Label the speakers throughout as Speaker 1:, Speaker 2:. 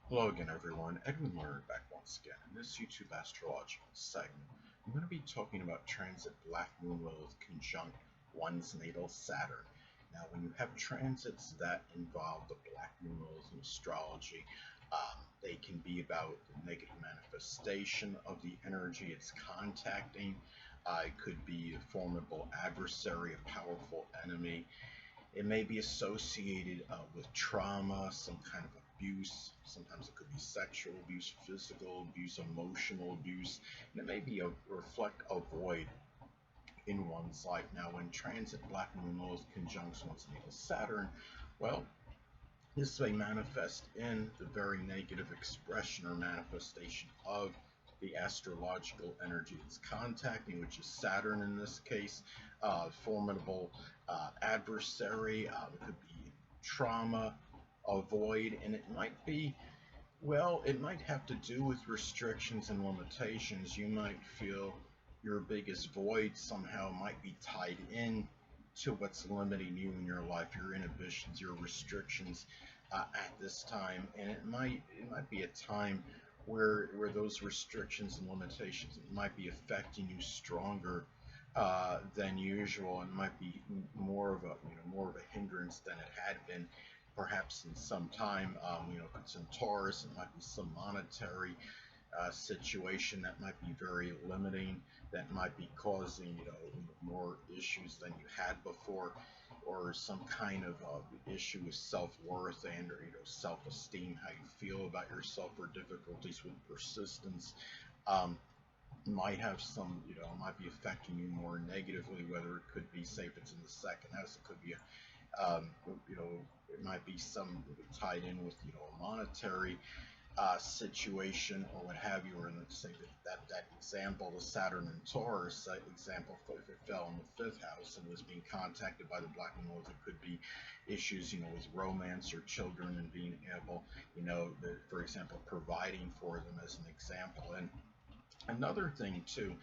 Speaker 1: Hello again, everyone. Edwin Learnard back once again. In this YouTube astrological segment, I'm going to be talking about transit Black Moon Lilith conjunct one's natal Saturn. Now, when you have transits that involve the Black Moon Lilith in astrology, they can be about the negative manifestation of the energy it's contacting. It could be a formidable adversary, a powerful enemy. It may be associated with trauma, some kind of abuse. Sometimes it could be sexual abuse, physical abuse, emotional abuse, and it may be reflect a void in one's life. Now, when transit Black Moon Lilith conjuncts one's natal Saturn, well, this may manifest in the very negative expression or manifestation of the astrological energy it's contacting, which is Saturn in this case, formidable adversary. It could be trauma, a void, and it might be, well, it might have to do with restrictions and limitations. You might feel your biggest void somehow might be tied in to what's limiting you in your life, your inhibitions, your restrictions at this time, and it might be a time where those restrictions and limitations might be affecting you stronger than usual, and might be more of a hindrance than it had been perhaps in some time. If it's in Taurus, it might be some monetary situation that might be very limiting, that might be causing more issues than you had before, or some kind of issue with self-worth and or self-esteem, how you feel about yourself, or difficulties with persistence. Um, might have some, might be affecting you more negatively, whether it could be, say, if it's in the second house, it could be it might be some tied in with, a monetary situation or what have you, or in let's say that example, the Saturn and Taurus example, if it fell in the fifth house and was being contacted by the Black Moon, it could be issues, with romance or children, and being able, for example, providing for them as an example. And another thing too,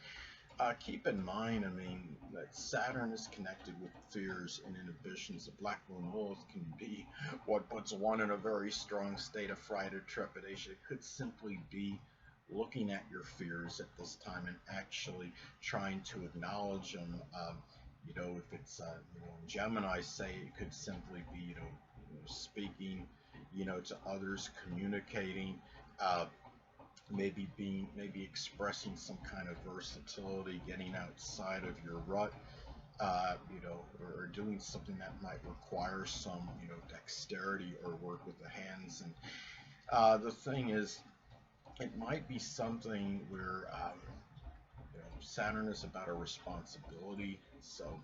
Speaker 1: keep in mind, I mean, that Saturn is connected with fears and inhibitions. The Black Moon Lilith can be what puts one in a very strong state of fright or trepidation. It could simply be looking at your fears at this time and actually trying to acknowledge them. If it's, in Gemini, say, it could simply be, speaking, to others, communicating. Maybe expressing some kind of versatility, getting outside of your rut, or doing something that might require some, dexterity or work with the hands. And the thing is, it might be something where, Saturn is about a responsibility. So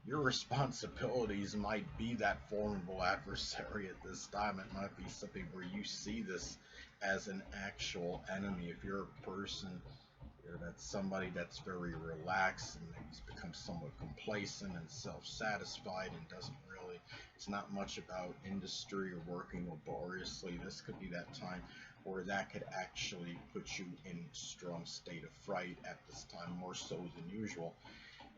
Speaker 1: your responsibilities might be that formidable adversary at this time. It might be something where you see this as an actual enemy. If you're a person, that's somebody that's very relaxed and maybe has become somewhat complacent and self-satisfied and doesn't really, it's not much about industry or working laboriously, this could be that time where that could actually put you in a strong state of fright at this time, more so than usual.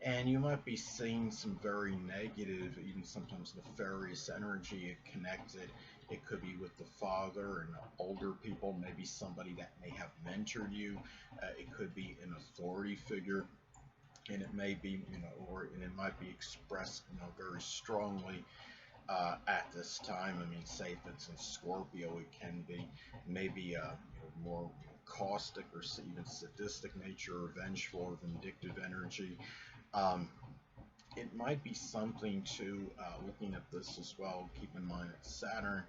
Speaker 1: And you might be seeing some very negative, even sometimes nefarious energy connected. It could be with the father and older people, maybe somebody that may have mentored you. It could be an authority figure, and it may be, and it might be expressed, very strongly at this time. I mean, say if it's in Scorpio, it can be maybe more caustic or even sadistic nature, or vengeful or vindictive energy. Um, it might be something to, looking at this as well, keep in mind that Saturn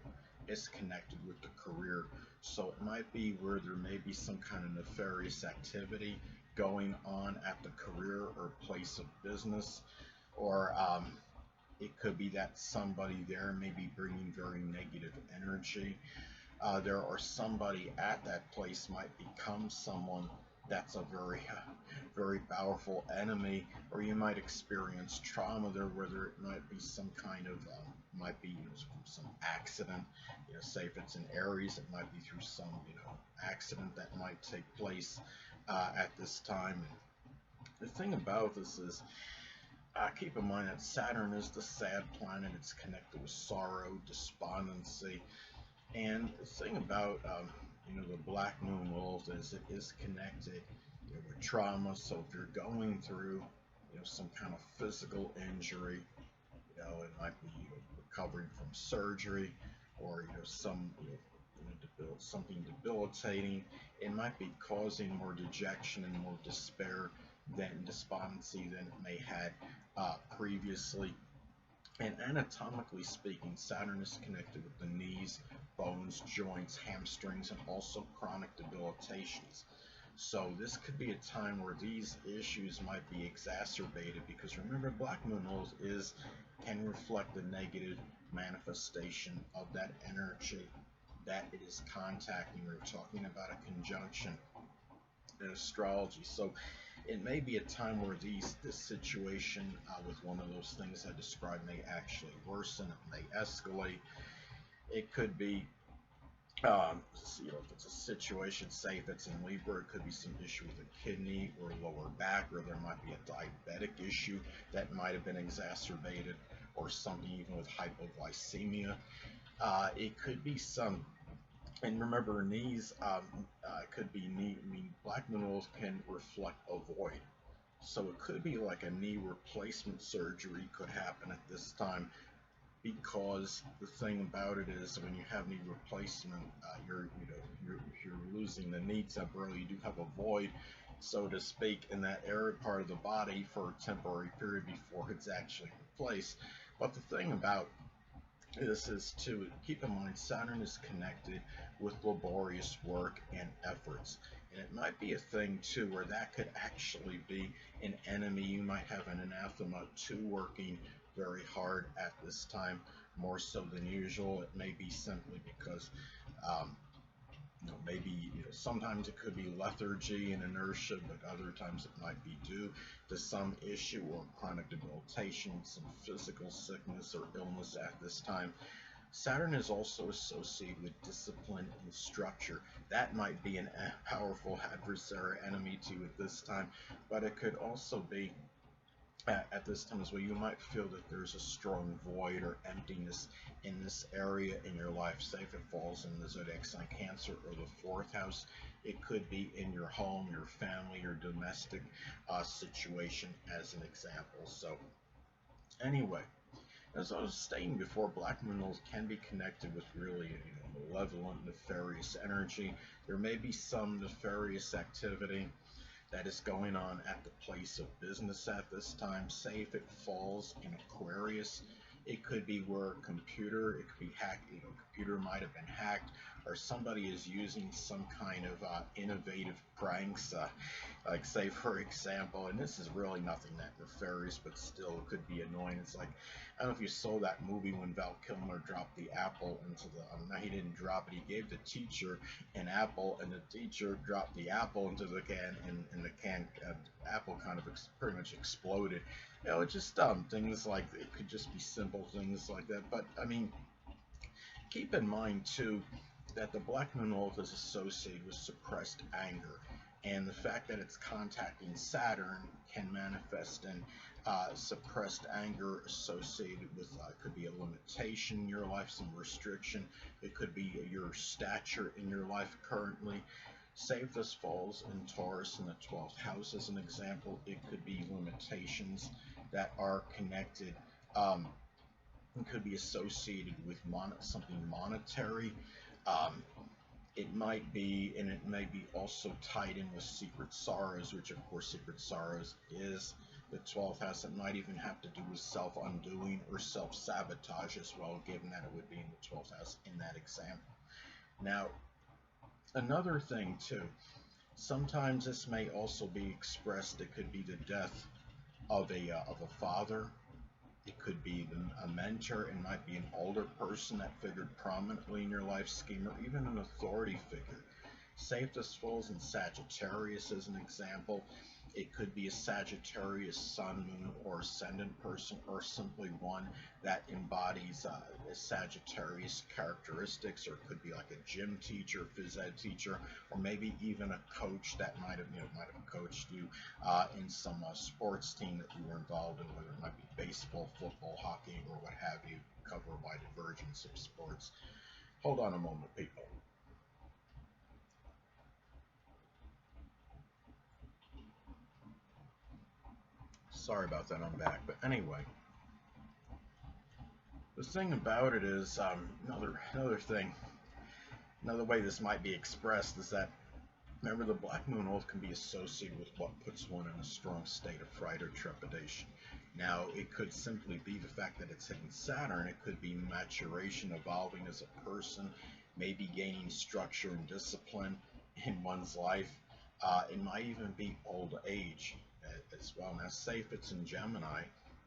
Speaker 1: is connected with the career. So it might be where there may be some kind of nefarious activity going on at the career or place of business, or it could be that somebody there may be bringing very negative energy. There or somebody at that place might become someone that's a very, very powerful enemy, or you might experience trauma there, whether it might be some kind of, might be, some accident. Say if it's in Aries, it might be through some, accident that might take place at this time. And the thing about this is, keep in mind that Saturn is the sad planet. It's connected with sorrow, despondency, And the thing about the Black Moon Lilith is it is connected with trauma. So if you're going through some kind of physical injury, it might be recovering from surgery, or some something debilitating. It might be causing more dejection and more despair than despondency than it may had previously. And anatomically speaking, Saturn is connected with the knees, bones, joints, hamstrings, and also chronic debilitations. So this could be a time where these issues might be exacerbated, because remember, Black Moon can reflect the negative manifestation of that energy that it is contacting. We're talking about a conjunction in astrology. So it may be a time where this situation with one of those things I described may actually worsen, it may escalate. It could be if it's a situation, say if it's in Libra, it could be some issue with a kidney or lower back, or there might be a diabetic issue that might have been exacerbated, or something even with hypoglycemia. It could be some, and remember, knees could be knee. I mean, Black minerals can reflect a void, so it could be like a knee replacement surgery could happen at this time, because the thing about it is when you have knee replacement, you're losing the knee temporarily. You do have a void, so to speak, in that area part of the body for a temporary period before it's actually replaced. But the thing about this is to keep in mind, Saturn is connected with laborious work and efforts. And it might be a thing too where that could actually be an enemy. You might have an anathema to working very hard at this time, more so than usual. It may be simply because um, maybe sometimes it could be lethargy and inertia, but other times it might be due to some issue or chronic debilitation, some physical sickness or illness at this time. Saturn is also associated with discipline and structure. That might be a powerful adversary enemy to you at this time, but it could also be at this time as well. You might feel that there's a strong void or emptiness in this area in your life. Say if it falls in the zodiac sign Cancer or the fourth house, it could be in your home, your family, your domestic situation, as an example. So, anyway, as I was stating before, black minerals can be connected with really malevolent, nefarious energy. There may be some nefarious activity that is going on at the place of business at this time. Say if it falls in Aquarius, it could be where a computer, it could be hacked, computer might have been hacked, or somebody is using some kind of innovative pranks, like say for example, and this is really nothing that nefarious, but still it could be annoying. It's like, I don't know if you saw that movie when Val Kilmer dropped the apple into the, no, he didn't drop it, he gave the teacher an apple, and the teacher dropped the apple into the can, and the can, apple kind of pretty much exploded. It's just things like, it could just be simple things like that. But I mean, keep in mind too that the Black Moon Lilith is associated with suppressed anger, and the fact that it's contacting Saturn can manifest in suppressed anger associated with, could be a limitation in your life, some restriction. It could be your stature in your life currently. Say if this falls in Taurus in the 12th house as an example, it could be limitations that are connected. It could be associated with something monetary. Um, it might be, and it may be also tied in with secret sorrows, which of course secret sorrows is the 12th house. It might even have to do with self-undoing or self-sabotage as well, given that it would be in the 12th house in that example. Now, another thing too, sometimes this may also be expressed, it could be the death of a father. It could be a mentor. It might be an older person that figured prominently in your life scheme, or even an authority figure. Say if this falls in Sagittarius as an example, it could be a Sagittarius sun, moon, or ascendant person, or simply one that embodies Sagittarius characteristics, or it could be like a gym teacher, phys ed teacher, or maybe even a coach that might have coached you in some sports team that you were involved in, whether it might be baseball, football, hockey, or what have you, cover a wide divergence of sports. Hold on a moment, people. Sorry about that, I'm back. But anyway, the thing about it is, another way this might be expressed is that, remember, the Black Moon Lilith can be associated with what puts one in a strong state of fright or trepidation. Now, it could simply be the fact that it's hitting Saturn. It could be maturation, evolving as a person, maybe gaining structure and discipline in one's life. It might even be old age as well. Now, say if it's in Gemini,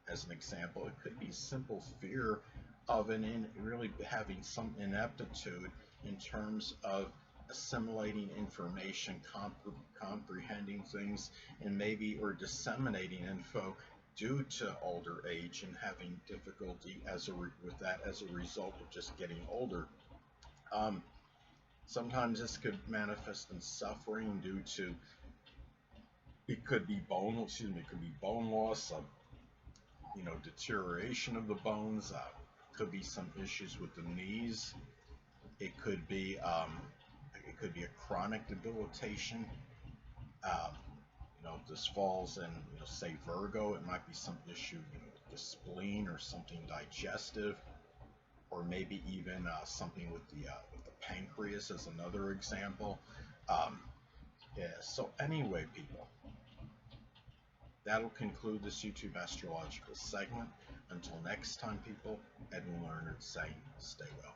Speaker 1: as an example, it could be simple fear of really having some ineptitude in terms of assimilating information, comprehending things, and maybe or disseminating info due to older age and having difficulty with that as a result of just getting older. Um, Sometimes this could manifest in suffering due to it could be bone loss, deterioration of the bones. Could be some issues with the knees. It could be a chronic debilitation. Um, if this falls in, say Virgo, it might be some issue, with the spleen or something digestive, or maybe even something with the pancreas as another example. Um, yeah. So anyway, people, that'll conclude this YouTube astrological segment. Until next time, people, Edwin Learnard saying, stay well.